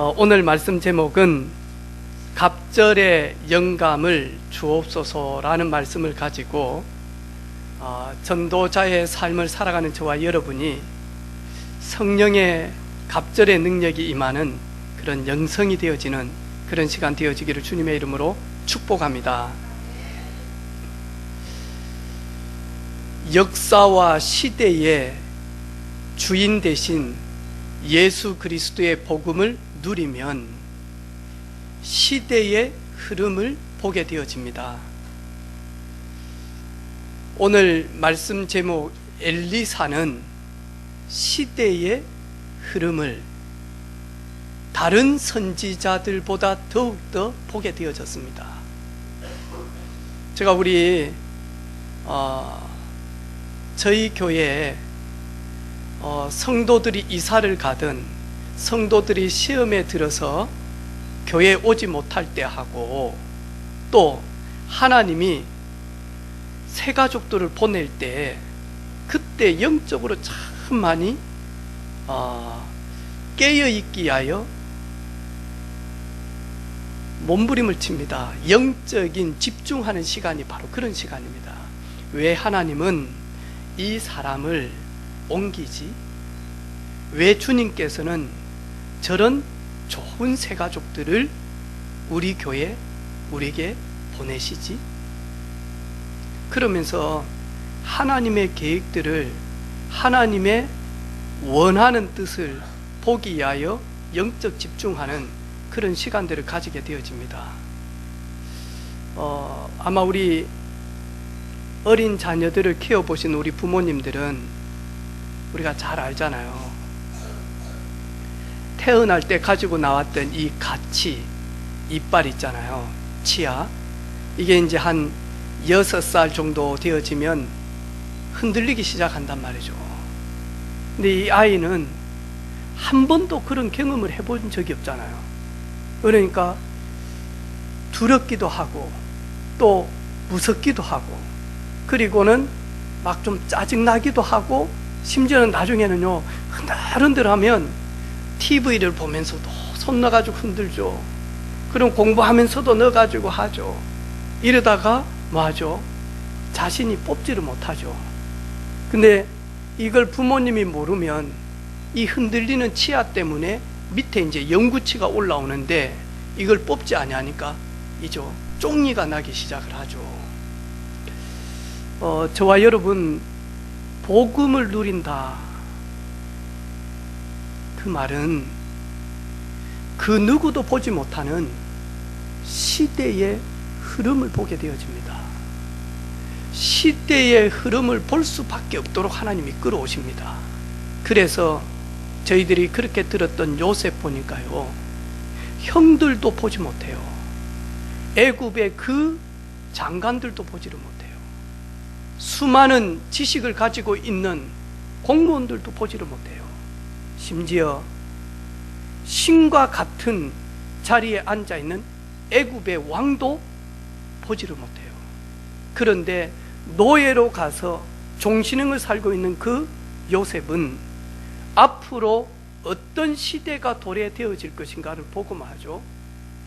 오늘 말씀 제목은 갑절의 영감을 주옵소서라는 말씀을 가지고 전도자의 삶을 살아가는 저와 여러분이 성령의 갑절의 능력이 임하는 그런 영성이 되어지는 그런 시간 되어지기를 주님의 이름으로 축복합니다. 역사와 시대의 주인 되신 예수 그리스도의 복음을 누리면 시대의 흐름을 보게 되어집니다. 오늘 말씀 제목 엘리사는 시대의 흐름을 다른 선지자들보다 더욱더 보게 되어졌습니다. 제가 저희 교회에 성도들이 이사를 가든 성도들이 시험에 들어서 교회에 오지 못할 때 하고, 또 하나님이 새 가족들을 보낼 때 그때 영적으로 참 많이 깨어있기 위하여 몸부림을 칩니다. 영적인 집중하는 시간이 바로 그런 시간입니다. 왜 하나님은 이 사람을 옮기지? 왜 주님께서는 저런 좋은 새 가족들을 우리 교회, 우리에게 보내시지? 그러면서 하나님의 계획들을, 하나님의 원하는 뜻을 보기 위하여 영적 집중하는 그런 시간들을 가지게 되어집니다. 아마 우리 어린 자녀들을 키워보신 우리 부모님들은 우리가 잘 알잖아요. 태어날 때 가지고 나왔던 이 가치, 이빨 있잖아요. 치아. 이게 이제 한 6살 정도 되어지면 흔들리기 시작한단 말이죠. 근데 이 아이는 한 번도 그런 경험을 해본 적이 없잖아요. 그러니까 두렵기도 하고 또 무섭기도 하고, 그리고는 막 좀 짜증나기도 하고, 심지어는 나중에는요 흔들흔들하면 TV를 보면서도 손 넣어가지고 흔들죠. 그럼 공부하면서도 넣어가지고 하죠. 이러다가 뭐 하죠? 자신이 뽑지를 못하죠. 근데 이걸 부모님이 모르면 이 흔들리는 치아 때문에 밑에 이제 영구치가 올라오는데 이걸 뽑지 아니하니까 이죠 쪽리가 나기 시작을 하죠. 저와 여러분, 복음을 누린다, 그 말은 그 누구도 보지 못하는 시대의 흐름을 보게 되어집니다. 시대의 흐름을 볼 수밖에 없도록 하나님이 끌어오십니다. 그래서 저희들이 그렇게 들었던 요셉 보니까요, 형들도 보지 못해요. 애굽의 그 장관들도 보지를 못해요. 수많은 지식을 가지고 있는 공무원들도 보지를 못해요. 심지어 신과 같은 자리에 앉아있는 애굽의 왕도 보지를 못해요. 그런데 노예로 가서 종신형을 살고 있는 그 요셉은 앞으로 어떤 시대가 도래되어질 것인가를 보고만 하죠.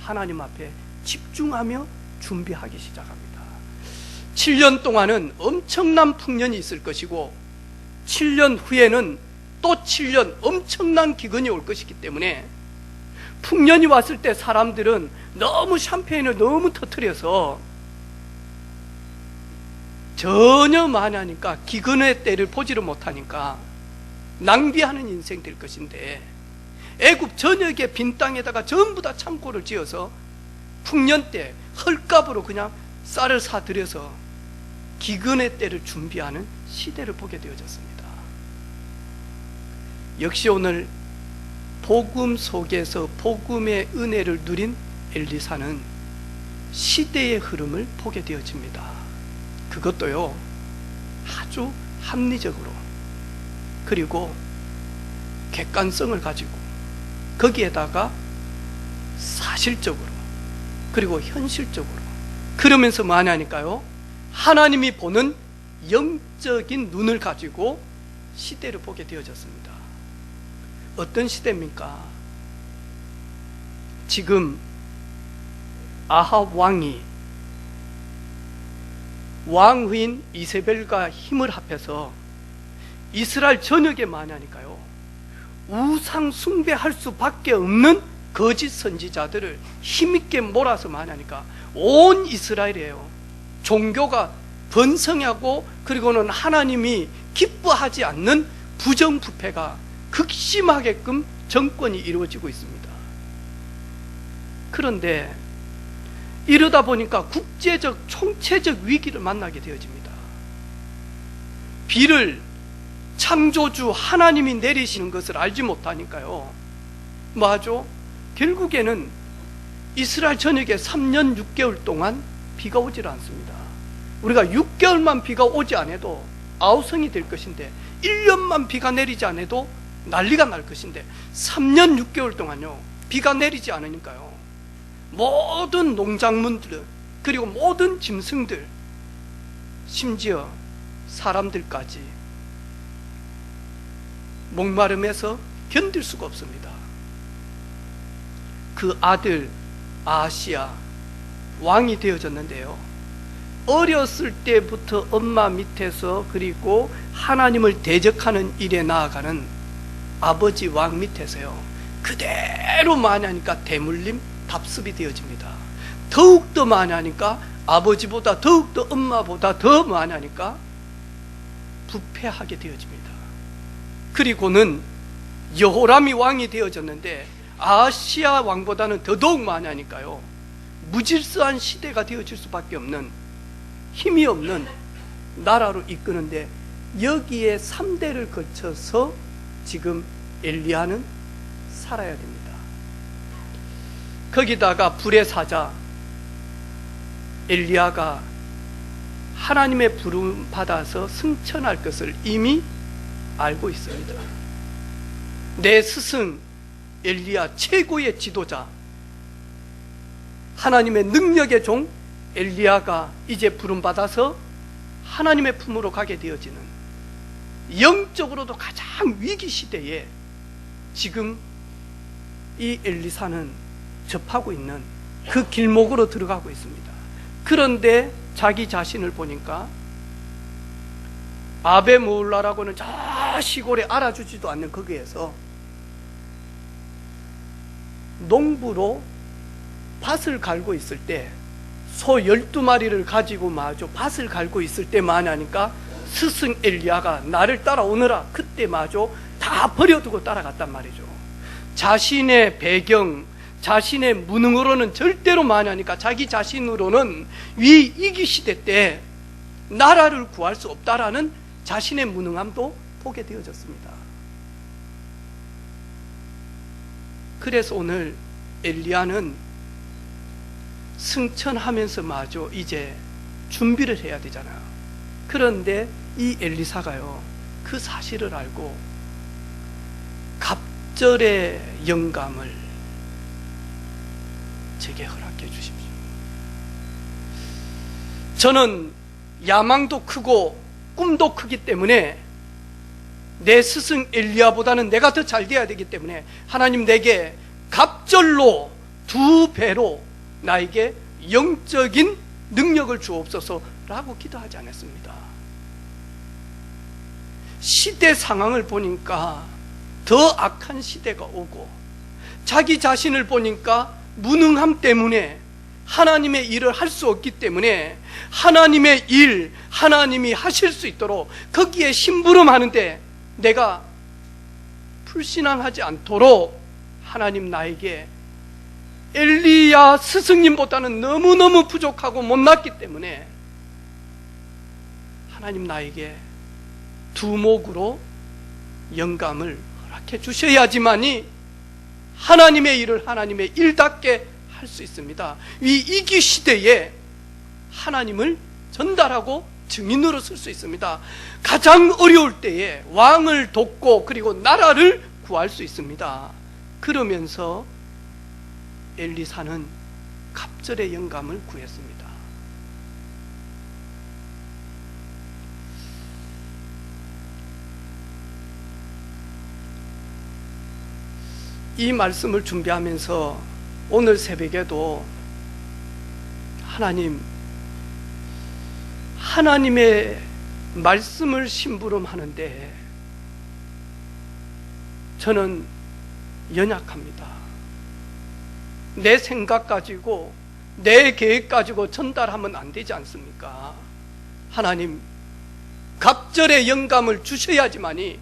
하나님 앞에 집중하며 준비하기 시작합니다. 7년 동안은 엄청난 풍년이 있을 것이고 7년 후에는 또 7년 엄청난 기근이 올 것이기 때문에, 풍년이 왔을 때 사람들은 너무 샴페인을 너무 터뜨려서 전혀 만하니까 기근의 때를 보지를 못하니까 낭비하는 인생 될 것인데, 애굽 전역의 빈 땅에다가 전부 다 창고를 지어서 풍년 때 헐값으로 그냥 쌀을 사들여서 기근의 때를 준비하는 시대를 보게 되어졌습니다. 역시 오늘 복음 속에서 복음의 은혜를 누린 엘리사는 시대의 흐름을 보게 되어집니다. 그것도요 아주 합리적으로, 그리고 객관성을 가지고, 거기에다가 사실적으로, 그리고 현실적으로, 그러면서 뭐 하냐니까요, 하나님이 보는 영적인 눈을 가지고 시대를 보게 되어졌습니다. 어떤 시대입니까? 지금 아합 왕이 왕후인 이세벨과 힘을 합해서 이스라엘 전역에 만하니까요, 우상 숭배할 수밖에 없는 거짓 선지자들을 힘있게 몰아서 만하니까 온 이스라엘이에요. 종교가 번성하고, 그리고는 하나님이 기뻐하지 않는 부정부패가 극심하게끔 정권이 이루어지고 있습니다. 그런데 이러다 보니까 국제적 총체적 위기를 만나게 되어집니다. 비를 창조주 하나님이 내리시는 것을 알지 못하니까요, 뭐하죠? 결국에는 이스라엘 전역에 3년 6개월 동안 비가 오질 않습니다. 우리가 6개월만 비가 오지 않아도 아우성이 될 것인데, 1년만 비가 내리지 않아도 난리가 날 것인데, 3년 6개월 동안요 비가 내리지 않으니까요, 모든 농작물들, 그리고 모든 짐승들, 심지어 사람들까지 목마름에서 견딜 수가 없습니다. 그 아들 아하시야 왕이 되어졌는데요, 어렸을 때부터 엄마 밑에서, 그리고 하나님을 대적하는 일에 나아가는 아버지 왕 밑에서요, 그대로 많이 하니까 대물림 답습이 되어집니다. 더욱더 많이 하니까 아버지보다, 더욱더 엄마보다 더 많이 하니까 부패하게 되어집니다. 그리고는 여호람이 왕이 되어졌는데, 아하시야 왕보다는 더더욱 많이 하니까요, 무질서한 시대가 되어질 수밖에 없는, 힘이 없는 나라로 이끄는데, 여기에 3대를 거쳐서 지금 엘리야는 살아야 됩니다. 거기다가 불의 사자 엘리야가 하나님의 부름 받아서 승천할 것을 이미 알고 있습니다. 내 스승 엘리야, 최고의 지도자, 하나님의 능력의 종 엘리야가 이제 부름 받아서 하나님의 품으로 가게 되어지는, 영적으로도 가장 위기 시대에 지금 이 엘리사는 접하고 있는 그 길목으로 들어가고 있습니다. 그런데 자기 자신을 보니까 아베몰라라고는 저 시골에 알아주지도 않는 거기에서 농부로 밭을 갈고 있을 때, 소 12마리를 가지고 마저 밭을 갈고 있을 때만 하니까 스승 엘리야가 나를 따라오너라, 그때 마저 다 버려두고 따라갔단 말이죠. 자신의 배경, 자신의 무능으로는 절대로 만하니까 자기 자신으로는 위기 시대 때 나라를 구할 수 없다라는 자신의 무능함도 보게 되어졌습니다. 그래서 오늘 엘리야는 승천하면서 마저 이제 준비를 해야 되잖아요. 그런데 이 엘리사가요, 그 사실을 알고 갑절의 영감을 제게 허락해 주십시오. 저는 야망도 크고 꿈도 크기 때문에 내 스승 엘리야보다는 내가 더 잘 돼야 되기 때문에 하나님 내게 갑절로 2배로 나에게 영적인 능력을 주옵소서라고 기도하지 않았습니다. 시대 상황을 보니까 더 악한 시대가 오고, 자기 자신을 보니까 무능함 때문에 하나님의 일을 할 수 없기 때문에 하나님의 일, 하나님이 하실 수 있도록 거기에 심부름하는데 내가 불신앙하지 않도록 하나님 나에게 엘리야 스승님보다는 너무너무 부족하고 못났기 때문에 하나님 나에게 두목으로 영감을 허락해 주셔야지만이 하나님의 일을 하나님의 일답게 할 수 있습니다. 이 위기 시대에 하나님을 전달하고 증인으로 쓸 수 있습니다. 가장 어려울 때에 왕을 돕고 그리고 나라를 구할 수 있습니다. 그러면서 엘리사는 갑절의 영감을 구했습니다. 이 말씀을 준비하면서 오늘 새벽에도 하나님의 말씀을 심부름하는데 저는 연약합니다. 내 생각 가지고 내 계획 가지고 전달하면 안 되지 않습니까? 하나님, 갑절의 영감을 주셔야지만이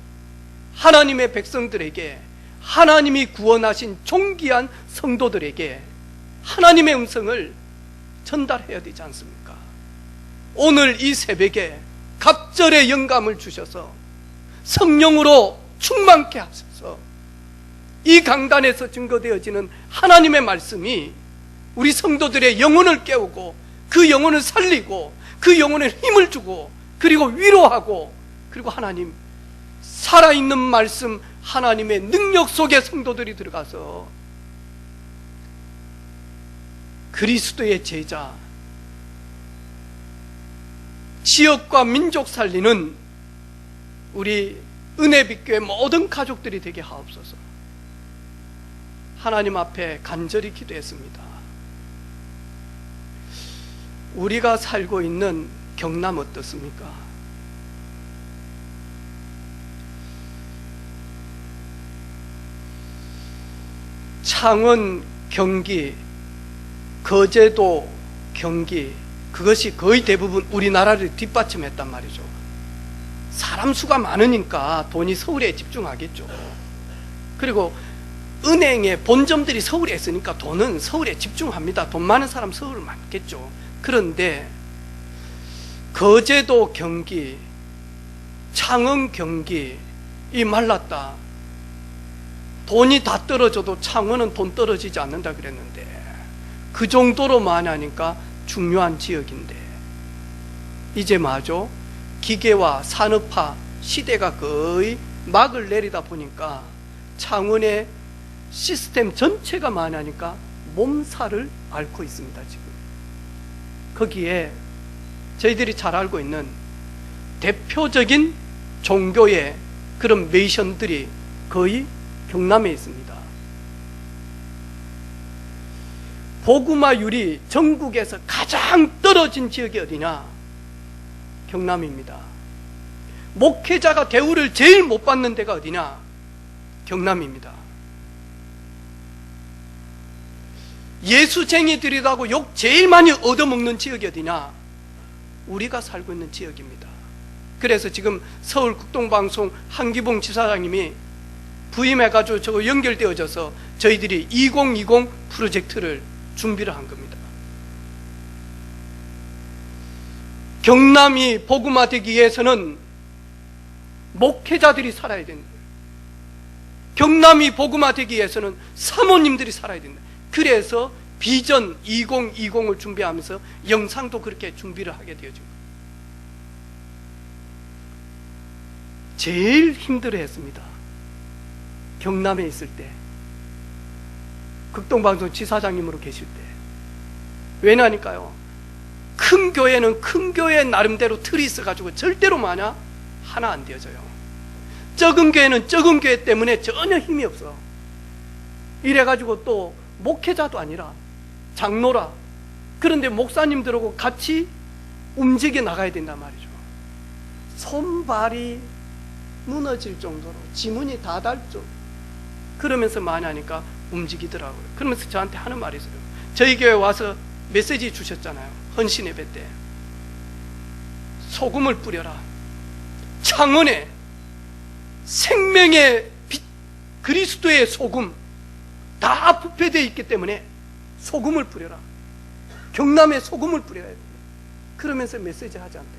하나님의 백성들에게, 하나님이 구원하신 존귀한 성도들에게 하나님의 음성을 전달해야 되지 않습니까? 오늘 이 새벽에 갑절의 영감을 주셔서 성령으로 충만케 하셔서 이 강단에서 증거되어지는 하나님의 말씀이 우리 성도들의 영혼을 깨우고 그 영혼을 살리고 그 영혼에 힘을 주고 그리고 위로하고, 그리고 하나님 살아있는 말씀, 하나님의 능력 속에 성도들이 들어가서 그리스도의 제자, 지역과 민족 살리는 우리 은혜빛교회 모든 가족들이 되게 하옵소서. 하나님 앞에 간절히 기도했습니다. 우리가 살고 있는 경남 어떻습니까? 창원, 경기, 거제도, 경기, 그것이 거의 대부분 우리나라를 뒷받침했단 말이죠. 사람 수가 많으니까 돈이 서울에 집중하겠죠. 그리고 은행의 본점들이 서울에 있으니까 돈은 서울에 집중합니다. 돈 많은 사람 서울 많겠죠. 그런데 거제도, 경기, 창원, 경기 이 말랐다. 돈이 다 떨어져도 창원은 돈 떨어지지 않는다 그랬는데 그 정도로 많이 하니까 중요한 지역인데 이제 마저 기계와 산업화 시대가 거의 막을 내리다 보니까 창원의 시스템 전체가 많이 하니까 몸살을 앓고 있습니다. 지금 거기에 저희들이 잘 알고 있는 대표적인 종교의 그런 메이션들이 거의 경남에 있습니다. 복음화율이 전국에서 가장 떨어진 지역이 어디냐? 경남입니다. 목회자가 대우를 제일 못 받는 데가 어디냐? 경남입니다. 예수쟁이들이라고 욕 제일 많이 얻어먹는 지역이 어디냐? 우리가 살고 있는 지역입니다. 그래서 지금 서울 국동방송 한기봉 지사장님이 부임해가지고 저거 연결되어져서 저희들이 2020 프로젝트를 준비를 한 겁니다. 경남이 복음화되기 위해서는 목회자들이 살아야 된다. 경남이 복음화되기 위해서는 사모님들이 살아야 된다. 그래서 비전 2020을 준비하면서 영상도 그렇게 준비를 하게 되어진 거예요. 제일 힘들어했습니다. 경남에 있을 때, 극동방송 지사장님으로 계실 때. 왜냐니까요, 큰 교회는 큰 교회 나름대로 틀이 있어가지고 절대로 마냐 하나 안 되어져요. 적은 교회는 적은 교회 때문에 전혀 힘이 없어. 이래가지고 또 목회자도 아니라 장로라. 그런데 목사님들하고 같이 움직여 나가야 된단 말이죠. 손발이 무너질 정도로 지문이 다 닳을 정도로. 그러면서 많이 하니까 움직이더라고요. 그러면서 저한테 하는 말이 있어요. 저희 교회 와서 메시지 주셨잖아요. 헌신 예배 때. 소금을 뿌려라. 창원에 생명의 빛, 그리스도의 소금 다 부패되어 있기 때문에 소금을 뿌려라. 경남에 소금을 뿌려야 됩니다. 그러면서 메시지 하지 않던가.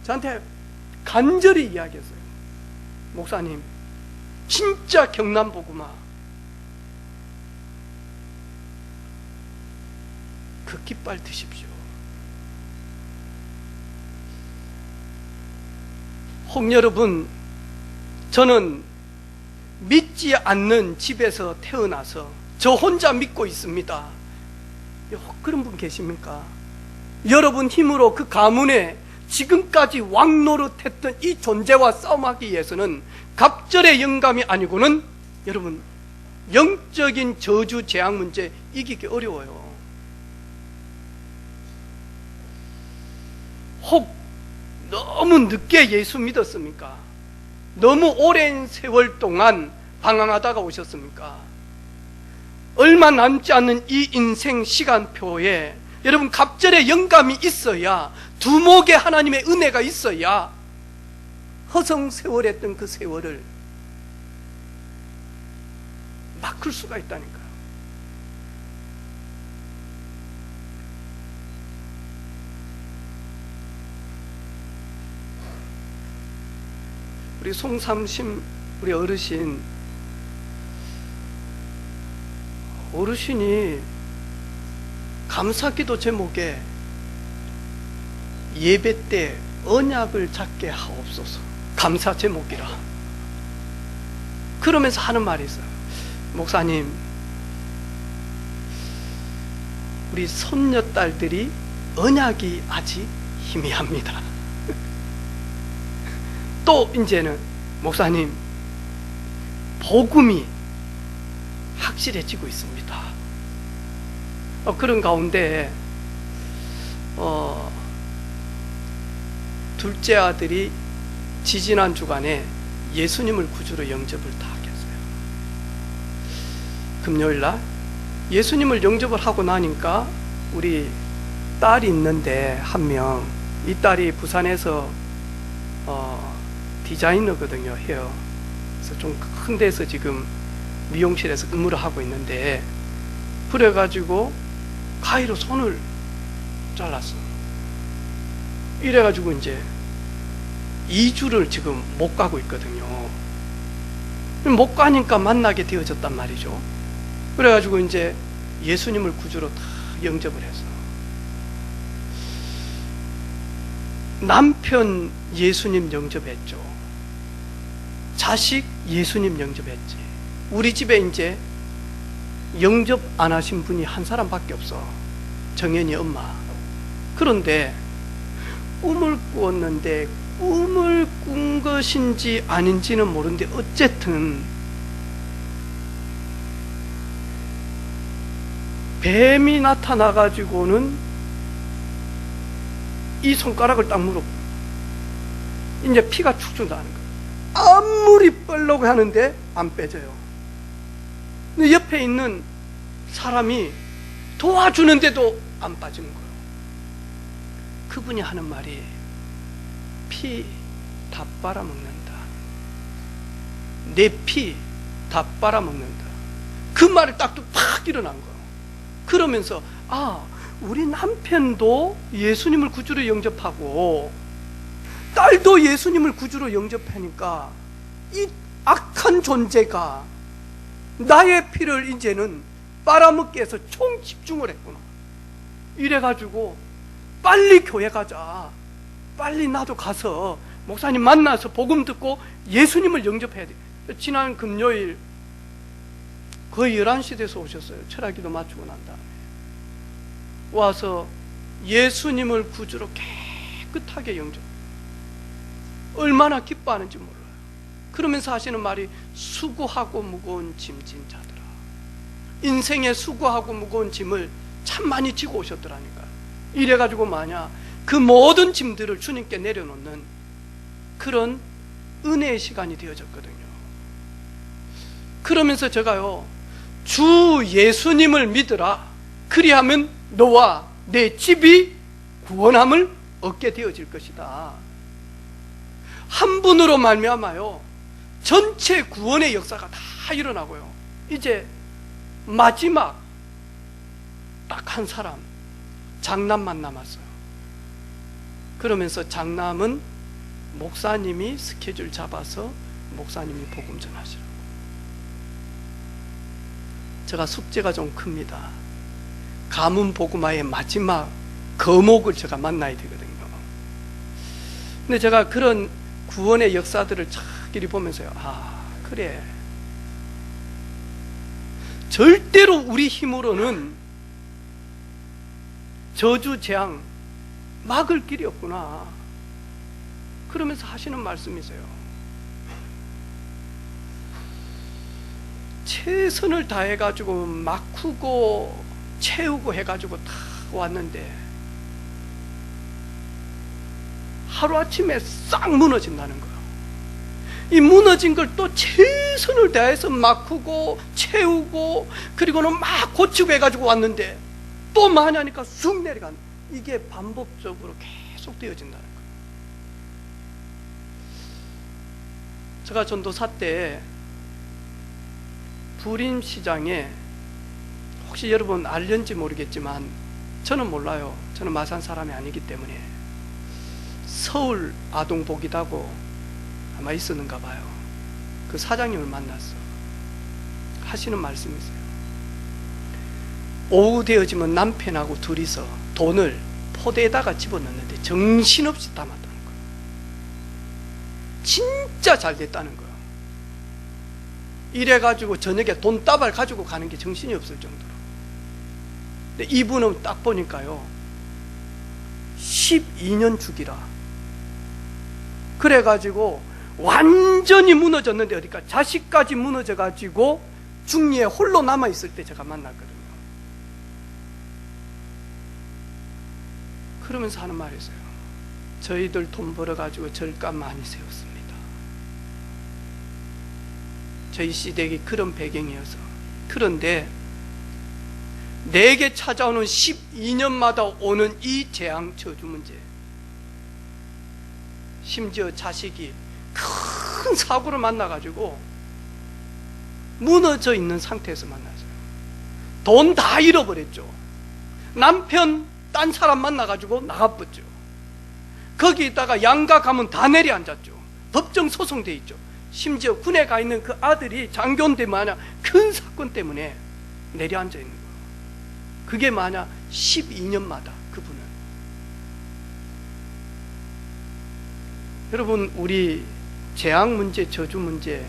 저한테 간절히 이야기했어요. 목사님, 진짜 경남 복음화 그 깃발 드십시오. 혹 여러분, 저는 믿지 않는 집에서 태어나서 저 혼자 믿고 있습니다. 혹 그런 분 계십니까? 여러분 힘으로 그 가문에 지금까지 왕노릇했던 이 존재와 싸움하기 위해서는 갑절의 영감이 아니고는 여러분 영적인 저주 재앙 문제 이기기 어려워요. 혹 너무 늦게 예수 믿었습니까? 너무 오랜 세월 동안 방황하다가 오셨습니까? 얼마 남지 않는 이 인생 시간표에 여러분 갑절의 영감이 있어야, 두목에 하나님의 은혜가 있어야 허송세월했던 그 세월을 바꿀 수가 있다니까요. 우리 송삼심 우리 어르신이 감사기도 제목에 예배 때 언약을 잡게 하옵소서, 감사 제목이라. 그러면서 하는 말이 있어요. 목사님, 우리 손녀딸들이 언약이 아직 희미합니다. 또 이제는 목사님, 복음이 확실해지고 있습니다. 그런 가운데 둘째 아들이 지지난 주간에 예수님을 구주로 영접을 다 하겠어요. 금요일날 예수님을 영접을 하고 나니까 우리 딸이 있는데 한 명, 이 딸이 부산에서 디자이너거든요. 헤어. 그래서 좀 큰 데서 지금 미용실에서 근무를 하고 있는데, 그래가지고 가위로 손을 잘랐어. 이래가지고 이제 2주를 지금 못 가고 있거든요. 못 가니까 만나게 되어졌단 말이죠. 그래가지고 이제 예수님을 구주로 다 영접을 해서, 남편 예수님 영접했죠. 자식 예수님 영접했지. 우리 집에 이제 영접 안 하신 분이 한 사람밖에 없어. 정연이 엄마. 그런데 꿈을 꾸었는데 꿈을 꾼 것인지 아닌지는 모르는데 어쨌든 뱀이 나타나가지고는 이 손가락을 딱 물어. 이제 피가 축축 나는 거예요. 아무리 빼려고 하는데 안 빼져요. 근데 옆에 있는 사람이 도와주는데도 안 빠지는 거예요. 그분이 하는 말이 피 다 빨아먹는다. 내 피 다 빨아먹는다. 그 말을 딱 팍 일어난 거예요. 그러면서 우리 남편도 예수님을 구주로 영접하고 딸도 예수님을 구주로 영접하니까 이 악한 존재가 나의 피를 이제는 빨아먹기 위해서 총 집중을 했구나. 이래가지고 빨리 교회 가자. 빨리 나도 가서 목사님 만나서 복음 듣고 예수님을 영접해야 돼. 지난 금요일 거의 11시 돼서 오셨어요. 철학기도 마치고 난 다음에 와서 예수님을 구주로 깨끗하게 영접. 얼마나 기뻐하는지 몰라요. 그러면서 하시는 말이 수고하고 무거운 짐진 자들아. 인생에 수고하고 무거운 짐을 참 많이 지고 오셨더라니까요. 이래가지고 그 모든 짐들을 주님께 내려놓는 그런 은혜의 시간이 되어졌거든요. 그러면서 제가요, 주 예수님을 믿으라. 그리하면 너와 내 집이 구원함을 얻게 되어질 것이다. 한 분으로 말미암아요 전체 구원의 역사가 다 일어나고요. 이제 마지막 딱 한 사람, 장남만 남았어요. 그러면서 장남은 목사님이 스케줄 잡아서 목사님이 복음 전하시라고. 제가 숙제가 좀 큽니다. 가문 복음화의 마지막 거목을 제가 만나야 되거든요. 근데 제가 그런 구원의 역사들을 착 이리 보면서요, 그래, 절대로 우리 힘으로는 저주 재앙 막을 길이 없구나. 그러면서 하시는 말씀이세요. 최선을 다해가지고 막후고 채우고 해가지고 다 왔는데 하루아침에 싹 무너진다는 거예요. 이 무너진 걸 또 최선을 다해서 막후고 채우고 그리고는 막 고치고 해가지고 왔는데 또 많이 하니까 쑥 내려가는, 이게 반복적으로 계속 되어진다는 거예요. 제가 전도사 때 부림시장에, 혹시 여러분 알는지 모르겠지만 저는 몰라요. 저는 마산 사람이 아니기 때문에, 서울 아동복이라고 아마 있었는가 봐요. 그 사장님을 만났어. 하시는 말씀이 있어요. 오후 되어지면 남편하고 둘이서 돈을 포대에다가 집어넣는데 정신없이 담았다는 거예요. 진짜 잘 됐다는 거예요. 이래가지고 저녁에 돈다발 가지고 가는 게 정신이 없을 정도로. 근데 이분은 딱 보니까요 12년 주기라. 그래가지고 완전히 무너졌는데, 어디까 자식까지 무너져가지고 중리에 홀로 남아있을 때 제가 만났거든요. 그러면서 하는 말이 있어요. 저희들 돈 벌어가지고 절감 많이 세웠습니다. 저희 시댁이 그런 배경이어서. 그런데 내게 찾아오는 12년마다 오는 이 재앙 저주 문제, 심지어 자식이 큰 사고를 만나가지고 무너져 있는 상태에서 만났어요. 돈 다 잃어버렸죠. 남편 딴 사람 만나가지고 나가버렸죠. 거기다가 양가 가면 다 내려앉았죠. 법정 소송돼 있죠. 심지어 군에 가 있는 그 아들이 장교인데 만약 큰 사건 때문에 내려앉아 있는 거예요. 그게 만약 12년마다 그분은. 여러분, 우리 재앙 문제, 저주 문제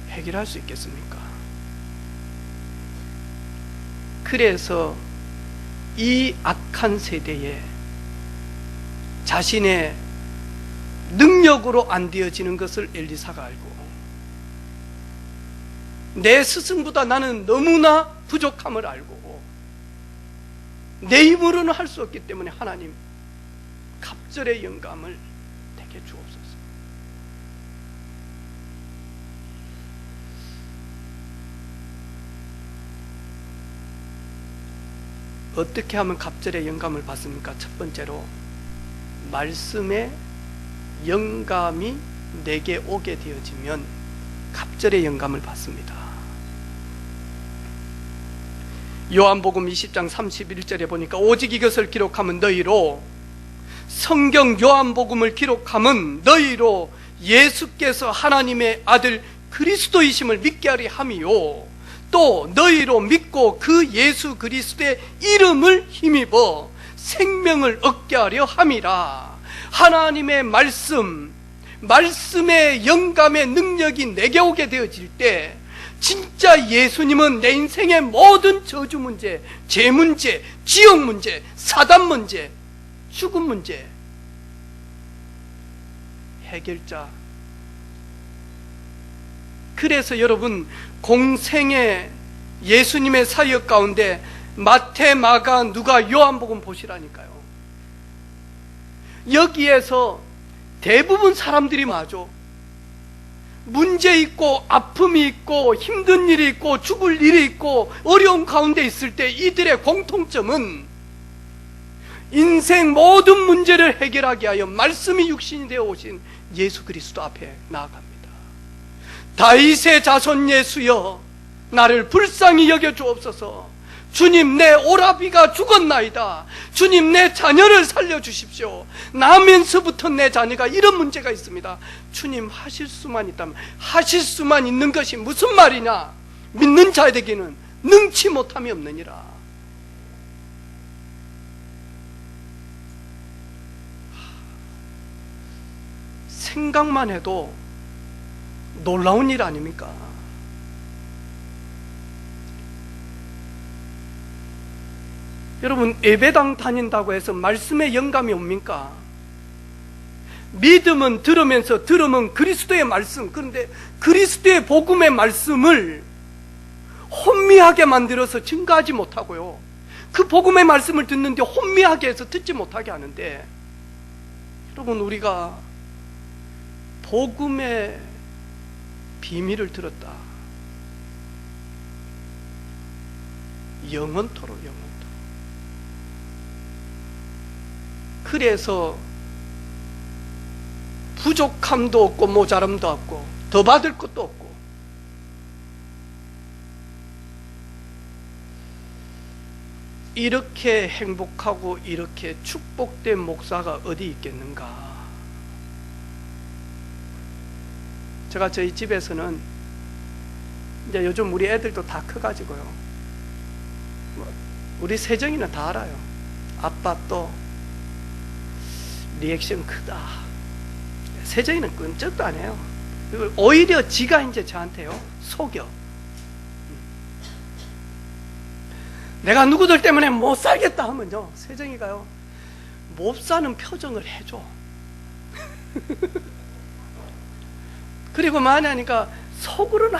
해결할 수 있겠습니까? 그래서 이 악한 세대에 자신의 능력으로 안 되어지는 것을 엘리사가 알고, 내 스승보다 나는 너무나 부족함을 알고 내 힘으로는 할 수 없기 때문에 하나님 갑절의 영감을 내게 주옵소서. 어떻게 하면 갑절의 영감을 받습니까? 첫 번째로 말씀의 영감이 내게 오게 되어지면 갑절의 영감을 받습니다. 요한복음 20장 31절에 보니까 오직 이것을 기록하면 너희로, 성경 요한복음을 기록하면 너희로 예수께서 하나님의 아들 그리스도이심을 믿게 하리 함이요, 또 너희로 믿고 그 예수 그리스도의 이름을 힘입어 생명을 얻게 하려 함이라. 하나님의 말씀, 말씀의 영감의 능력이 내게 오게 되어질 때 진짜 예수님은 내 인생의 모든 저주 문제, 죄 문제, 지옥 문제, 사단 문제, 죽음 문제 해결자. 그래서 여러분, 공생의 예수님의 사역 가운데 마태, 마가, 누가, 요한복음 보시라니까요. 여기에서 대부분 사람들이 마죠. 문제 있고 아픔이 있고 힘든 일이 있고 죽을 일이 있고 어려운 가운데 있을 때 이들의 공통점은 인생 모든 문제를 해결하게 하여 말씀이 육신이 되어 오신 예수 그리스도 앞에 나아갑니다. 다윗의 자손 예수여, 나를 불쌍히 여겨 주옵소서. 주님, 내 오라비가 죽었나이다. 주님, 내 자녀를 살려주십시오. 나면서부터 내 자녀가 이런 문제가 있습니다. 주님, 하실 수만 있다면, 하실 수만 있는 것이 무슨 말이냐? 믿는 자에게는 능치 못함이 없느니라. 생각만 해도 놀라운 일 아닙니까? 여러분, 예배당 다닌다고 해서 말씀의 영감이 옵니까? 믿음은 들으면서 들으면 그리스도의 말씀, 그런데 그리스도의 복음의 말씀을 혼미하게 만들어서 증가하지 못하고요, 그 복음의 말씀을 듣는데 혼미하게 해서 듣지 못하게 하는데, 여러분, 우리가 복음의 비밀을 들었다, 영원토록. 그래서 부족함도 없고 모자람도 없고 더 받을 것도 없고, 이렇게 행복하고 이렇게 축복된 목사가 어디 있겠는가. 제가 저희 집에서는 이제 요즘 우리 애들도 다 커가지고요, 우리 세정이는 다 알아요. 아빠 또 리액션 크다. 세정이는 끔찍도 안 해요. 오히려 지가 이제 저한테요 속여. 내가 누구들 때문에 못 살겠다 하면요, 세정이가요 못 사는 표정을 해줘. 그리고 만약이니까 속으로는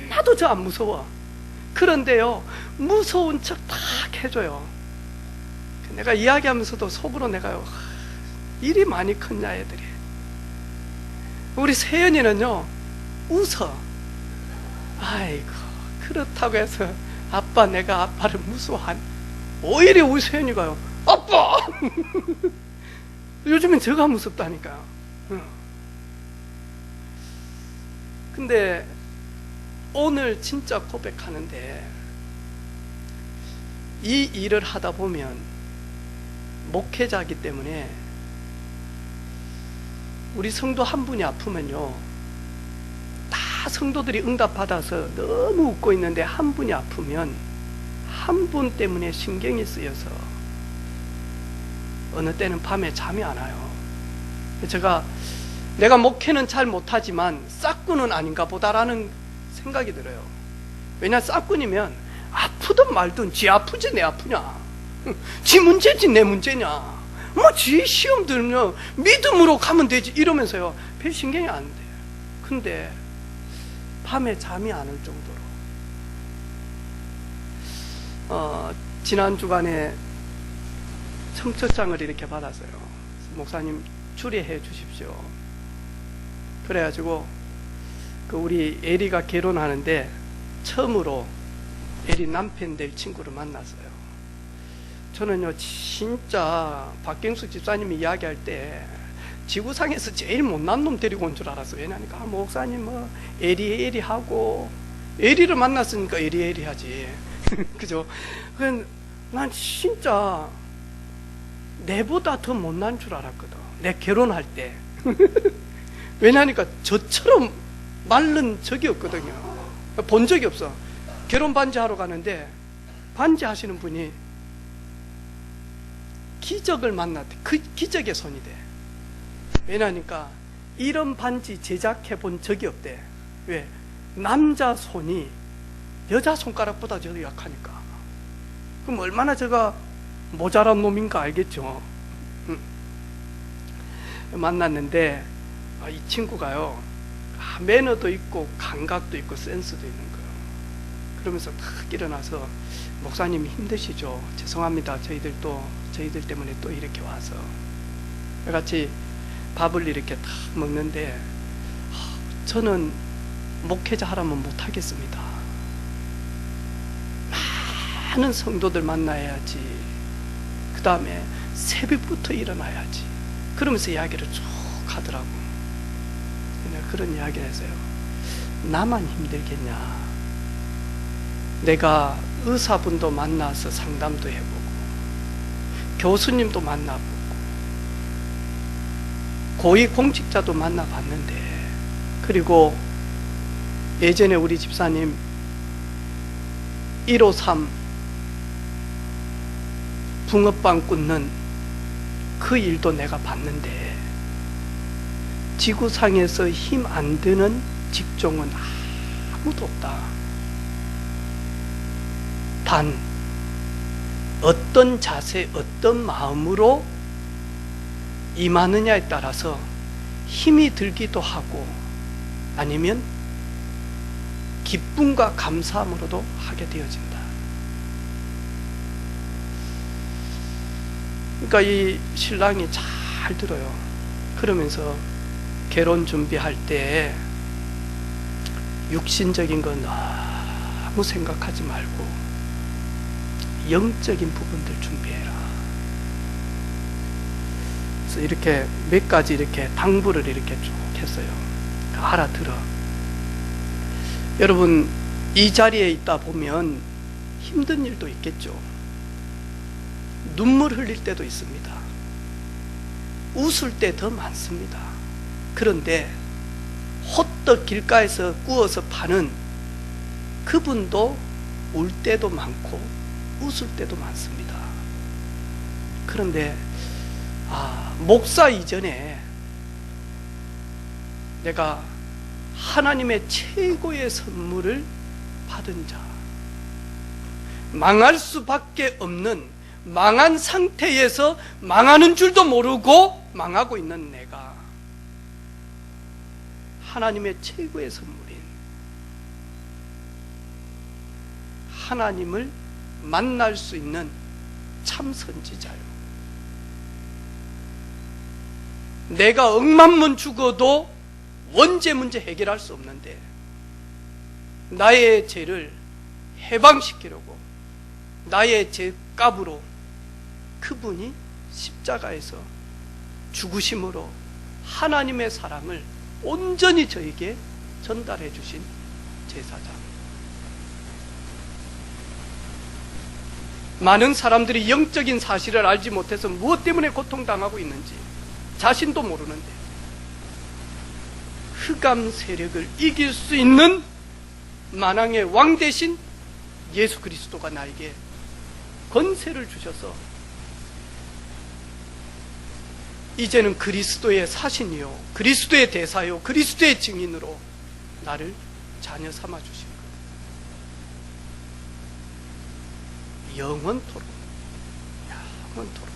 하나도 저 안 무서워. 그런데요, 무서운 척 딱 해줘요. 내가 이야기하면서도 속으로 내가요, 일이 많이 컸냐 애들이. 우리 세연이는요 웃어. 아이고, 그렇다고 해서 아빠, 내가 아빠를 무서워한, 오히려 우리 세연이가요 아빠. 요즘엔 제가 무섭다니까요. 근데 오늘 진짜 고백하는데, 이 일을 하다 보면 목회자이기 때문에 우리 성도 한 분이 아프면요, 다 성도들이 응답받아서 너무 웃고 있는데 한 분이 아프면 한 분 때문에 신경이 쓰여서 어느 때는 밤에 잠이 안 와요. 내가 목회는 잘 못하지만 싹꾼은 아닌가 보다라는 생각이 들어요. 왜냐, 싹꾼이면 아프든 말든 지 아프지 내 아프냐, 지 문제지 내 문제냐, 뭐 지 시험 들면 믿음으로 가면 되지 이러면서요 별 신경이 안 돼요. 근데 밤에 잠이 안 올 정도로 지난 주간에 청첩장을 이렇게 받았어요. 목사님 추리해 주십시오. 그래가지고 우리 에리가 결혼하는데 처음으로 에리 남편 될 친구를 만났어요. 저는요 진짜 박경수 집사님이 이야기할 때 지구상에서 제일 못난 놈 데리고 온 줄 알았어요. 왜냐니까 목사님 뭐 에리 하고, 에리를 만났으니까 에리 하지. 그죠? 난 진짜 내보다 더 못난 줄 알았거든, 내 결혼할 때. 왜냐니까 저처럼 마른 적이 없거든요. 본 적이 없어. 결혼 반지 하러 가는데 반지 하시는 분이 기적을 만났대. 그 기적의 손이 돼. 왜냐니까 이런 반지 제작해 본 적이 없대. 왜? 남자 손이 여자 손가락보다 더 약하니까. 그럼 얼마나 제가 모자란 놈인가 알겠죠. 만났는데 이 친구가요 매너도 있고 감각도 있고 센스도 있는 거예요. 그러면서 탁 일어나서, 목사님이 힘드시죠? 죄송합니다. 저희들 때문에 또 이렇게 와서 같이 밥을 이렇게 탁 먹는데, 저는 목회자 하라면 못하겠습니다. 많은 성도들 만나야지, 그 다음에 새벽부터 일어나야지, 그러면서 이야기를 쭉 하더라고. 그런 이야기를 했어요. 나만 힘들겠냐, 내가 의사분도 만나서 상담도 해보고 교수님도 만나보고 고위공직자도 만나봤는데, 그리고 예전에 우리 집사님 153 붕어빵 굽는 그 일도 내가 봤는데, 지구상에서 힘 안 드는 직종은 아무도 없다. 단 어떤 자세, 어떤 마음으로 임하느냐에 따라서 힘이 들기도 하고 아니면 기쁨과 감사함으로도 하게 되어진다. 그러니까 이 신랑이 잘 들어요. 그러면서 결혼 준비할 때 육신적인 건 너무 생각하지 말고 영적인 부분들 준비해라. 그래서 이렇게 몇 가지 이렇게 당부를 이렇게 쭉 했어요. 알아들어. 여러분, 이 자리에 있다 보면 힘든 일도 있겠죠. 눈물 흘릴 때도 있습니다. 웃을 때 더 많습니다. 그런데 호떡 길가에서 구워서 파는 그분도 울 때도 많고 웃을 때도 많습니다. 그런데 목사 이전에 내가 하나님의 최고의 선물을 받은 자, 망할 수밖에 없는 망한 상태에서 망하는 줄도 모르고 망하고 있는 내가 하나님의 최고의 선물인 하나님을 만날 수 있는 참 선지자요. 내가 억만문 죽어도 원죄 문제 해결할 수 없는데 나의 죄를 해방시키려고 나의 죄값으로 그분이 십자가에서 죽으심으로 하나님의 사랑을 온전히 저에게 전달해 주신 제사장. 많은 사람들이 영적인 사실을 알지 못해서 무엇 때문에 고통당하고 있는지 자신도 모르는데 흑암 세력을 이길 수 있는 만왕의 왕 대신 예수 그리스도가 나에게 권세를 주셔서 이제는 그리스도의 사신이요, 그리스도의 대사요, 그리스도의 증인으로 나를 자녀 삼아 주신 것. 영원토록, 영원토록.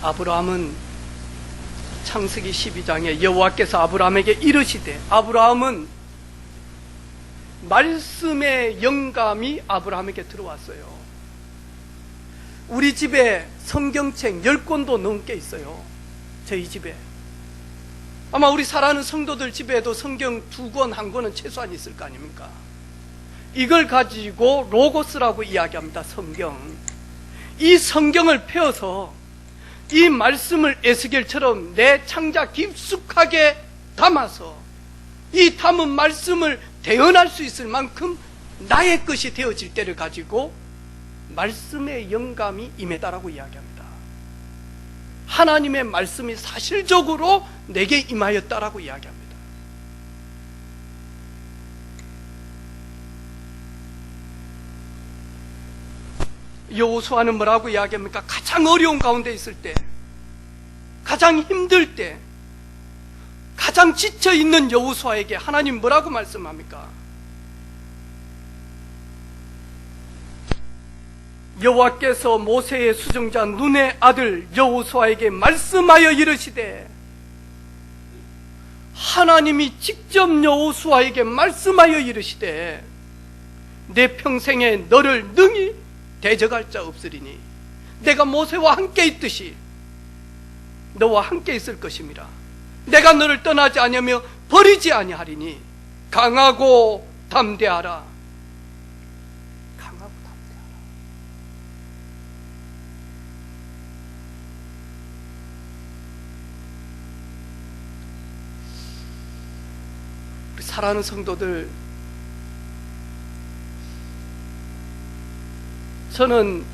아브라함은 창세기 12장에 여호와께서 아브라함에게 이르시되, 아브라함은 말씀의 영감이 아브라함에게 들어왔어요. 우리 집에 성경책 10권도 넘게 있어요. 저희 집에. 아마 우리 사랑하는 성도들 집에도 성경 2권, 1권은 최소한 있을 거 아닙니까? 이걸 가지고 로고스라고 이야기합니다. 성경. 이 성경을 펴서 이 말씀을 에스겔처럼 내 창자 깊숙하게 담아서 이 담은 말씀을 대언할 수 있을 만큼 나의 것이 되어질 때를 가지고 말씀의 영감이 임했다라고 이야기합니다. 하나님의 말씀이 사실적으로 내게 임하였다라고 이야기합니다. 여호수아는 뭐라고 이야기합니까? 가장 어려운 가운데 있을 때, 가장 힘들 때, 가장 지쳐있는 여호수아에게 하나님 뭐라고 말씀합니까? 여호와께서 모세의 수정자 눈의 아들 여호수아에게 말씀하여 이르시되, 하나님이 직접 여호수아에게 말씀하여 이르시되, 내 평생에 너를 능히 대적할 자 없으리니 내가 모세와 함께 있듯이 너와 함께 있을 것임이라. 내가 너를 떠나지 아니하며 버리지 아니하리니 강하고 담대하라. 강하고 담대하라. 우리 사랑하는 성도들, 저는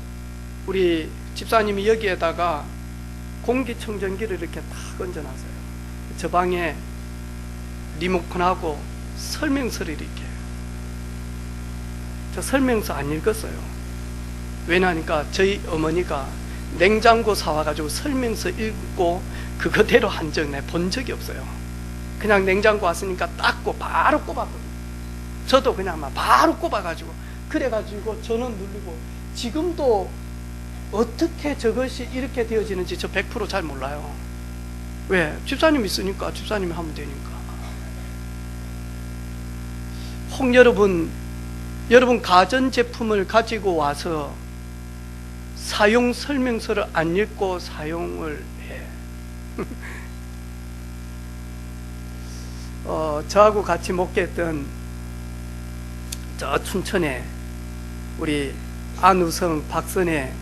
우리 집사님이 여기에다가 공기청정기를 이렇게 딱 얹어놨어요. 저 방에 리모컨하고 설명서를 이렇게. 저 설명서 안 읽었어요. 왜냐하니까 저희 어머니가 냉장고 사와가지고 설명서 읽고 그거대로 한 적 내 본 적이 없어요. 그냥 냉장고 왔으니까 닦고 바로 꼽아버려요. 저도 그냥 막 바로 꼽아가지고 그래가지고 저는 누르고, 지금도 어떻게 저것이 이렇게 되어지는지 저 100% 잘 몰라요. 왜? 집사님 있으니까 집사님이 하면 되니까. 혹 여러분 가전제품을 가지고 와서 사용 설명서를 안 읽고 사용을 해. 저하고 같이 목회했던 저 춘천에 우리 안우성 박선혜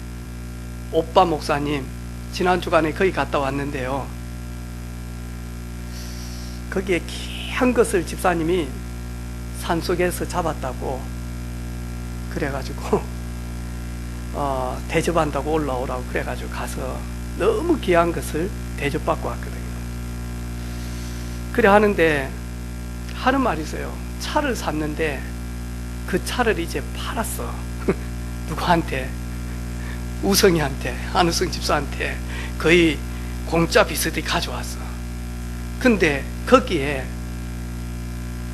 오빠 목사님, 지난 주간에 거기 갔다 왔는데요, 거기에 귀한 것을 집사님이 산속에서 잡았다고 그래가지고 대접한다고 올라오라고 그래가지고 가서 너무 귀한 것을 대접받고 왔거든요. 그래 하는데 하는 말이 있어요. 차를 샀는데 그 차를 이제 팔았어. 누구한테? 우성이한테, 안우성 집사한테 거의 공짜 비슷하게 가져왔어. 근데 거기에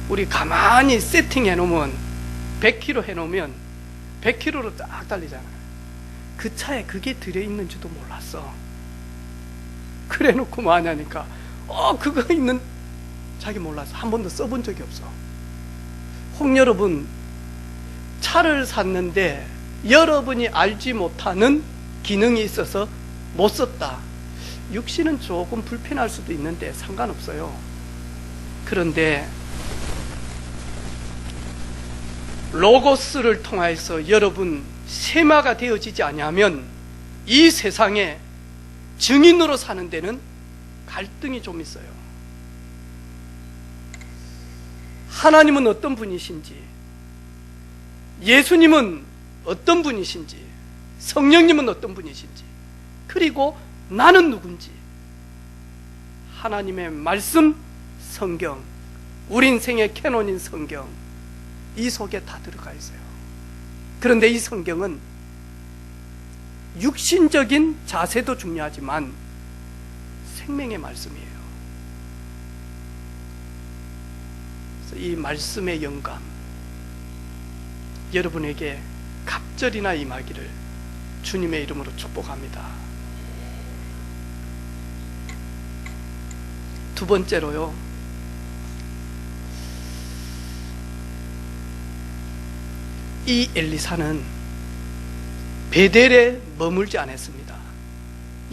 우리 가만히 세팅해 놓으면 100km 해놓으면 100km로 딱 달리잖아요. 그 차에 그게 들어있는지도 몰랐어. 그래 놓고 뭐 하냐니까 그거 있는, 자기 몰랐어. 한 번도 써본 적이 없어. 혹 여러분, 차를 샀는데 여러분이 알지 못하는 기능이 있어서 못 썼다. 육신은 조금 불편할 수도 있는데 상관없어요. 그런데 로고스를 통해서 여러분 세마가 되어지지 아니하면 이 세상에 증인으로 사는 데는 갈등이 좀 있어요. 하나님은 어떤 분이신지, 예수님은 어떤 분이신지, 성령님은 어떤 분이신지, 그리고 나는 누군지, 하나님의 말씀, 성경, 우리 인생의 캐논인 성경, 이 속에 다 들어가 있어요. 그런데 이 성경은 육신적인 자세도 중요하지만 생명의 말씀이에요. 그래서 이 말씀의 영감 여러분에게 갑절이나 임하기를 주님의 이름으로 축복합니다. 두 번째로요, 이 엘리사는 베델에 머물지 않았습니다.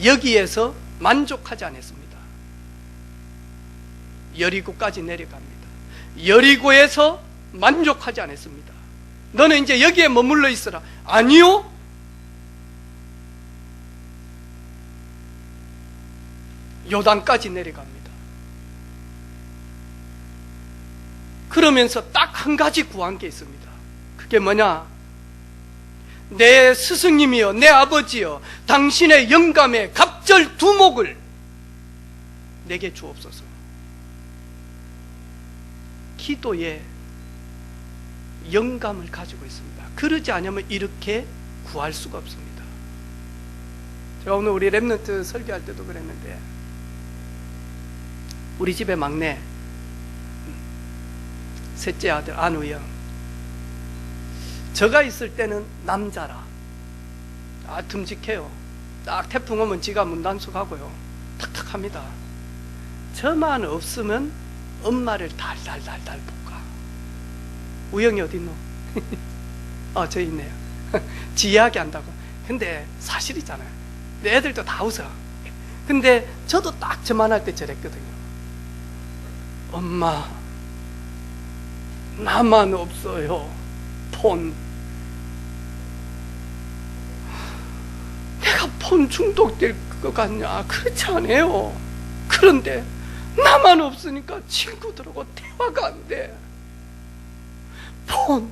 여기에서 만족하지 않았습니다. 여리고까지 내려갑니다. 여리고에서 만족하지 않았습니다. 너는 이제 여기에 머물러 있어라. 아니요, 요단까지 내려갑니다. 그러면서 딱 한 가지 구한 게 있습니다. 그게 뭐냐? 내 스승님이여, 내 아버지여, 당신의 영감의 갑절 두목을 내게 주옵소서. 기도에 영감을 가지고 있습니다. 그러지 않으면 이렇게 구할 수가 없습니다. 제가 오늘 우리 랩런트 설교할 때도 그랬는데, 우리 집의 막내 셋째 아들 안우영, 저가 있을 때는 남자라 듬직해요. 딱 태풍 오면 지가 문단속하고요, 탁탁합니다. 저만 없으면 엄마를 달달달달 볶아. 우영이 어딨노? 저 있네요. 지 이야기 한다고. 근데 사실이잖아요. 내 애들도 다 웃어. 근데 저도 딱 저만할 때 저랬거든요. 엄마, 나만 없어요. 폰. 내가 폰 중독될 것 같냐? 그렇지 않아요. 그런데 나만 없으니까 친구들하고 대화가 안 돼. 폰.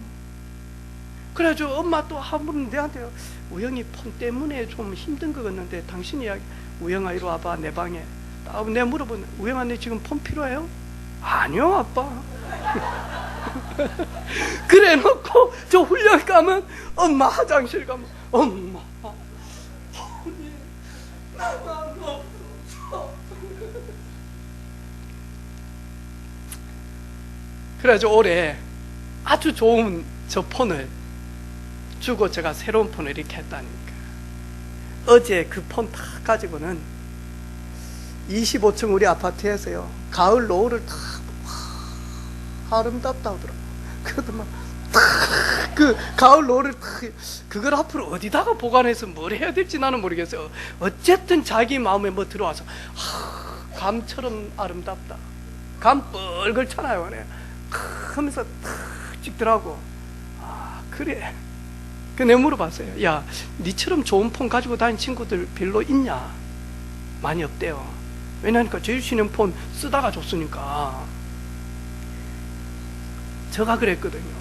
그래가지고 엄마 또 한 번 내한테, 우영이 폰 때문에 좀 힘든 거 같는데 당신이 이야기, 우영아 이리 와봐 내 방에. 내가 물어보네. 우영아 너 지금 폰 필요해요? 아니요 아빠. 그래 놓고 저 훈련 가면, 엄마 화장실 가면, 엄마 폰이 나만 없어. 그래가지고 올해 아주 좋은 저 폰을 주고 제가 새로운 폰을 이렇게 했다니까. 어제 그 폰 다 가지고는 25층 우리 아파트에서요, 가을 노을을 다 아름답다 하더라고. 그래도 막 그 가을 노을을 그걸 앞으로 어디다가 보관해서 뭘 해야 될지 나는 모르겠어요. 어쨌든 자기 마음에 뭐 들어와서 감처럼 아름답다, 감 뻘겋잖아요. 하면서 탁 찍더라고. 그래. 그 내가 물어봤어요. 야, 니처럼 좋은 폰 가지고 다니는 친구들 별로 있냐? 많이 없대요. 왜냐니까 제일 쉬는 폰 쓰다가 줬으니까. 제가 그랬거든요.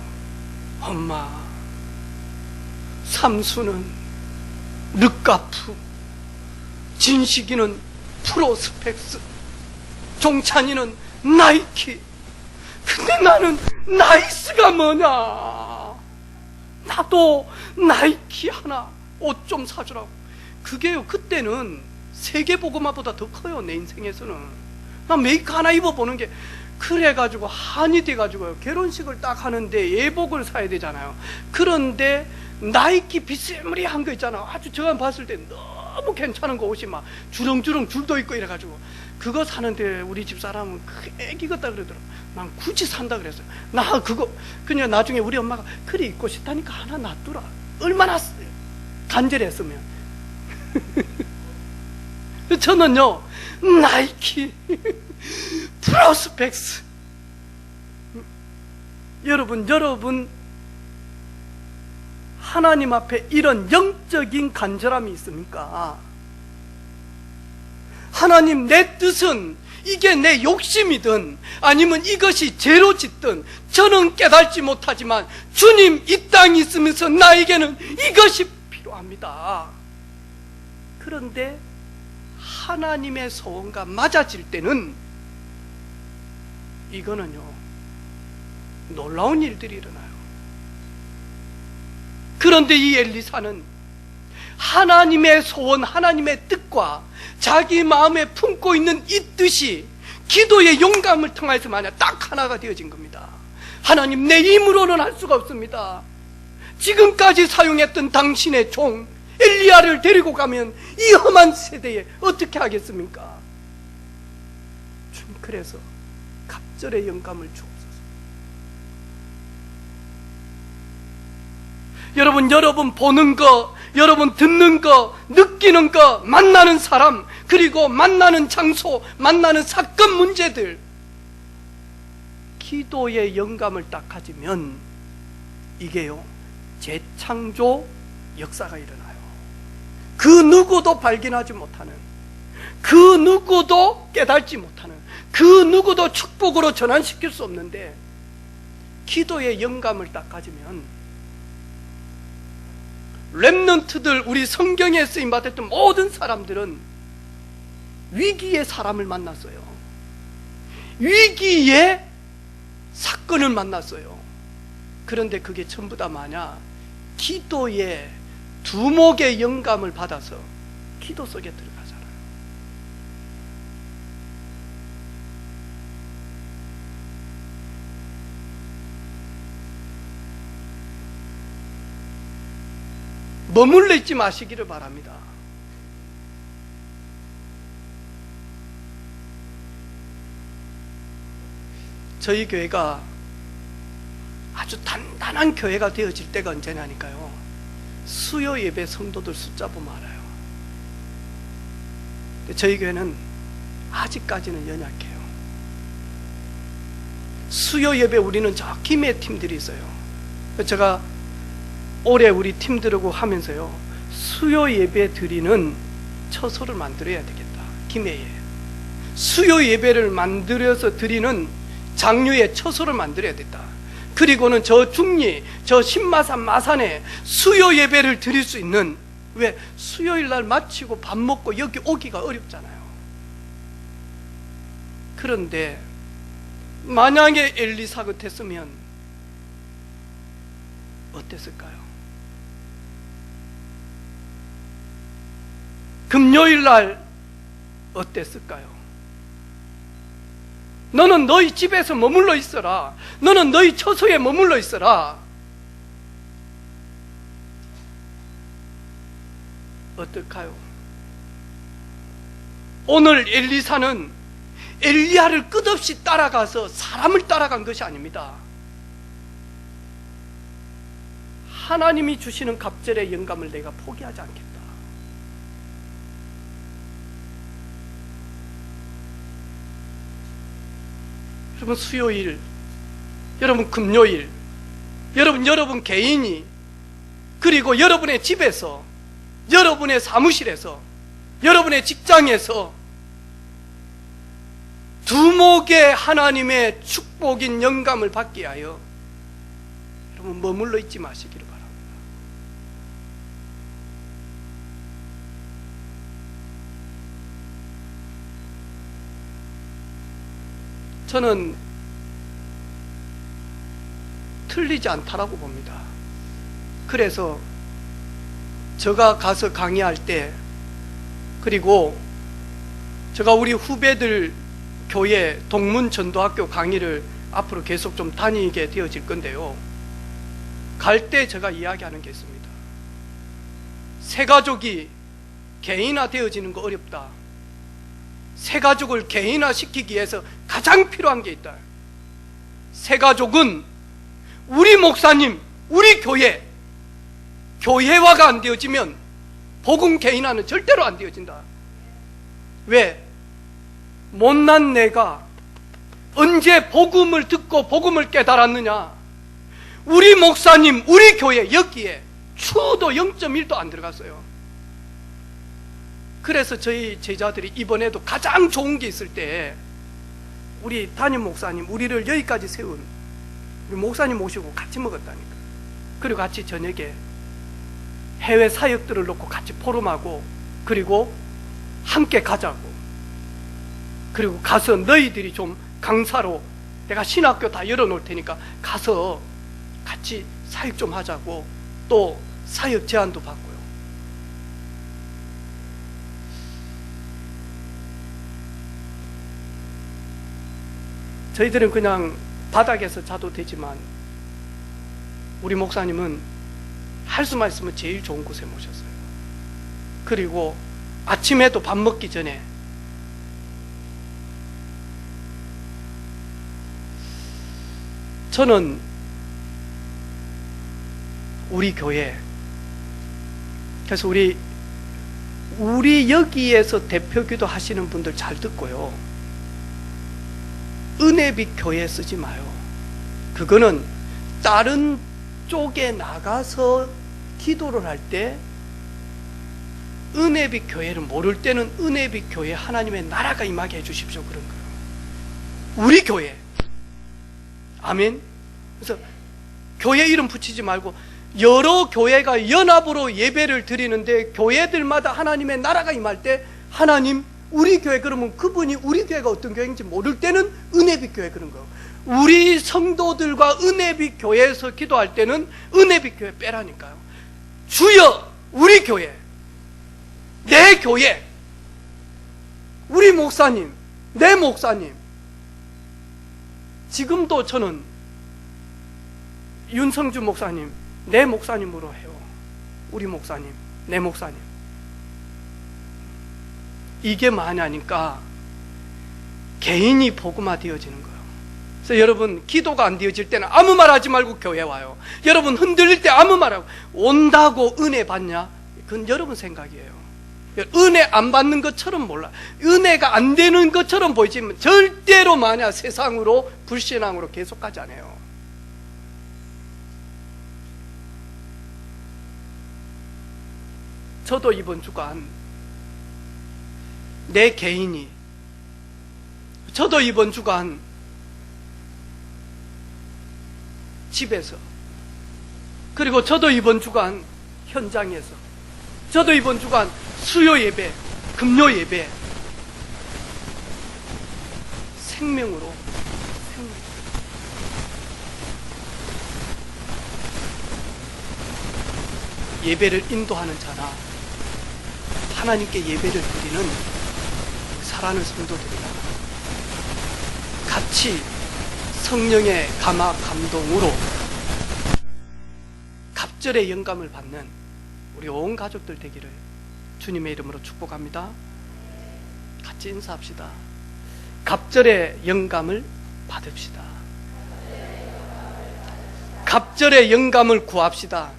엄마, 삼수는 르카프, 진식이는 프로스펙스, 종찬이는 나이키. 근데 나는 나이스가 뭐냐? 나도 나이키 하나 옷 좀 사주라고. 그게요, 그때는 세계보고마보다 더 커요. 내 인생에서는 나 메이크 하나 입어보는 게. 그래가지고 한이 돼가지고요, 결혼식을 딱 하는데 예복을 사야 되잖아요. 그런데 나이키 비스무리한 거 있잖아요. 아주 제가 봤을 때 너무 괜찮은 거, 옷이 막 주렁주렁 줄도 있고 이래가지고 그거 사는데 우리 집사람은 애기 같다 그러더라고. 난 굳이 산다 그랬어요. 나 그거 그냥 나중에 우리 엄마가 그래 입고 싶다니까 하나 놔두라. 얼마나 간절했으면. 저는요, 나이키 프로스펙스. 여러분 하나님 앞에 이런 영적인 간절함이 있습니까? 하나님, 내 뜻은 이게 내 욕심이든 아니면 이것이 죄로 짓든 저는 깨닫지 못하지만 주님, 이 땅에 있으면서 나에게는 이것이 필요합니다. 그런데 하나님의 소원과 맞아질 때는 이거는요, 놀라운 일들이 일어나요. 그런데 이 엘리사는 하나님의 소원, 하나님의 뜻과 자기 마음에 품고 있는 이 뜻이 기도의 용감을 통해서 만약 딱 하나가 되어진 겁니다. 하나님, 내 힘으로는 할 수가 없습니다. 지금까지 사용했던 당신의 종 엘리야를 데리고 가면 이 험한 세대에 어떻게 하겠습니까? 주님, 그래서 갑절의 영감을 주옵소서. 여러분 보는 거, 여러분 듣는 거, 느끼는 거, 만나는 사람, 그리고 만나는 장소, 만나는 사건 문제들, 기도의 영감을 딱 가지면 이게요, 재창조 역사가 일어나요. 그 누구도 발견하지 못하는, 그 누구도 깨닫지 못하는, 그 누구도 축복으로 전환시킬 수 없는데, 기도의 영감을 딱 가지면 렘넌트들, 우리 성경에 쓰임받았던 모든 사람들은 위기의 사람을 만났어요. 위기의 사건을 만났어요. 그런데 그게 전부 다 뭐냐? 기도의 두목의 영감을 받아서 기도 속에 들어가잖아요. 머물러 있지 마시기를 바랍니다. 저희 교회가 아주 단단한 교회가 되어질 때가 언제냐니까요, 수요 예배 성도들 숫자 보면 알아요. 저희 교회는 아직까지는 연약해요. 수요 예배 우리는 저 김해 팀들이 있어요. 제가 올해 우리 팀들하고 하면서요, 수요 예배 드리는 처소를 만들어야 되겠다. 김해에 수요 예배를 만들어서 드리는 장류의 처소를 만들어야 됐다. 그리고는 저 중리, 저 신마산 마산에 수요 예배를 드릴 수 있는, 왜 수요일 날 마치고 밥 먹고 여기 오기가 어렵잖아요. 그런데 만약에 엘리사 같았으면 어땠을까요? 금요일 날 어땠을까요? 너는 너희 집에서 머물러 있어라. 너는 너희 처소에 머물러 있어라. 어떨까요? 오늘 엘리사는 엘리야를 끝없이 따라가서 사람을 따라간 것이 아닙니다. 하나님이 주시는 갑절의 영감을 내가 포기하지 않겠다. 여러분 수요일, 여러분 금요일, 여러분 개인이, 그리고 여러분의 집에서, 여러분의 사무실에서, 여러분의 직장에서 두목의 하나님의 축복인 영감을 받기 위하여 여러분 머물러 있지 마시기를 바랍니다. 저는 틀리지 않다라고 봅니다. 그래서 제가 가서 강의할 때, 그리고 제가 우리 후배들 교회 동문전도학교 강의를 앞으로 계속 좀 다니게 되어질 건데요, 갈 때 제가 이야기하는 게 있습니다. 새 가족이 개인화 되어지는 거 어렵다. 새 가족을 개인화 시키기 위해서 가장 필요한 게 있다. 새 가족은 우리 목사님, 우리 교회화가 안 되어지면 복음 개인화는 절대로 안 되어진다. 왜? 못난 내가 언제 복음을 듣고 복음을 깨달았느냐? 우리 목사님, 우리 교회 여기에 추도 0.1도 안 들어갔어요. 그래서 저희 제자들이 이번에도 가장 좋은 게 있을 때 우리 담임 목사님, 우리를 여기까지 세운 우리 목사님 모시고 같이 먹었다니까. 그리고 같이 저녁에 해외 사역들을 놓고 같이 포럼하고, 그리고 함께 가자고, 그리고 가서 너희들이 좀 강사로 내가 신학교 다 열어놓을 테니까 가서 같이 사역 좀 하자고, 또 사역 제안도 받고요. 저희들은 그냥 바닥에서 자도 되지만 우리 목사님은 할 수만 있으면 제일 좋은 곳에 모셨어요. 그리고 아침에도 밥 먹기 전에 저는 우리 교회, 그래서 우리 여기에서 대표기도 하시는 분들 잘 듣고요, 은혜빛 교회 쓰지 마요. 그거는 다른 쪽에 나가서 기도를 할 때 은혜빛 교회를 모를 때는 은혜빛 교회 하나님의 나라가 임하게 해주십시오, 그런 거예요. 우리 교회. 아멘. 그래서 교회 이름 붙이지 말고 여러 교회가 연합으로 예배를 드리는데 교회들마다 하나님의 나라가 임할 때 하나님 우리 교회, 그러면 그분이 우리 교회가 어떤 교회인지 모를 때는 은혜빛 교회, 그런 거. 우리 성도들과 은혜빛 교회에서 기도할 때는 은혜빛 교회 빼라니까요. 주여 우리 교회, 내 교회, 우리 목사님, 내 목사님. 지금도 저는 윤성주 목사님 내 목사님으로 해요. 우리 목사님, 내 목사님. 이게 뭐냐니까 개인이 복음화 되어지는 거예요. 그래서 여러분 기도가 안 되어질 때는 아무 말 하지 말고 교회 와요. 여러분 흔들릴 때 아무 말 하고, 온다고 은혜 받냐? 그건 여러분 생각이에요. 은혜 안 받는 것처럼 몰라, 은혜가 안 되는 것처럼 보이지만 절대로 만약 세상으로 불신앙으로 계속 가지 않아요. 저도 이번 주간 내 개인이, 저도 이번 주간 집에서, 그리고 저도 이번 주간 현장에서, 저도 이번 주간 수요 예배, 금요 예배 생명으로 예배를 인도하는 자나 하나님께 예배를 드리는 사랑하는 성도들이라 같이 성령의 감화 감동으로 갑절의 영감을 받는 우리 온 가족들 되기를 주님의 이름으로 축복합니다. 같이 인사합시다. 갑절의 영감을 받읍시다. 갑절의 영감을 구합시다.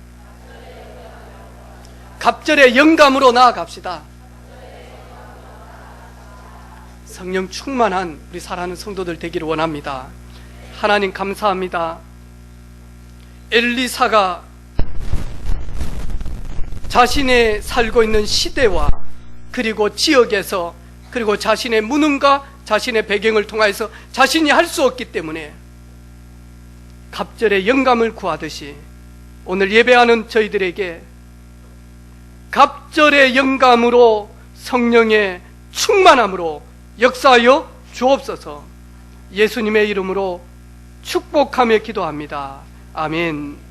갑절의 영감으로 나아갑시다. 성령 충만한 우리 사랑하는 성도들 되기를 원합니다. 하나님 감사합니다. 엘리사가 자신의 살고 있는 시대와 그리고 지역에서 그리고 자신의 무능과 자신의 배경을 통하여서 자신이 할 수 없기 때문에 갑절의 영감을 구하듯이 오늘 예배하는 저희들에게 갑절의 영감으로 성령의 충만함으로 역사하여 주옵소서. 예수님의 이름으로 축복하며 기도합니다. 아멘.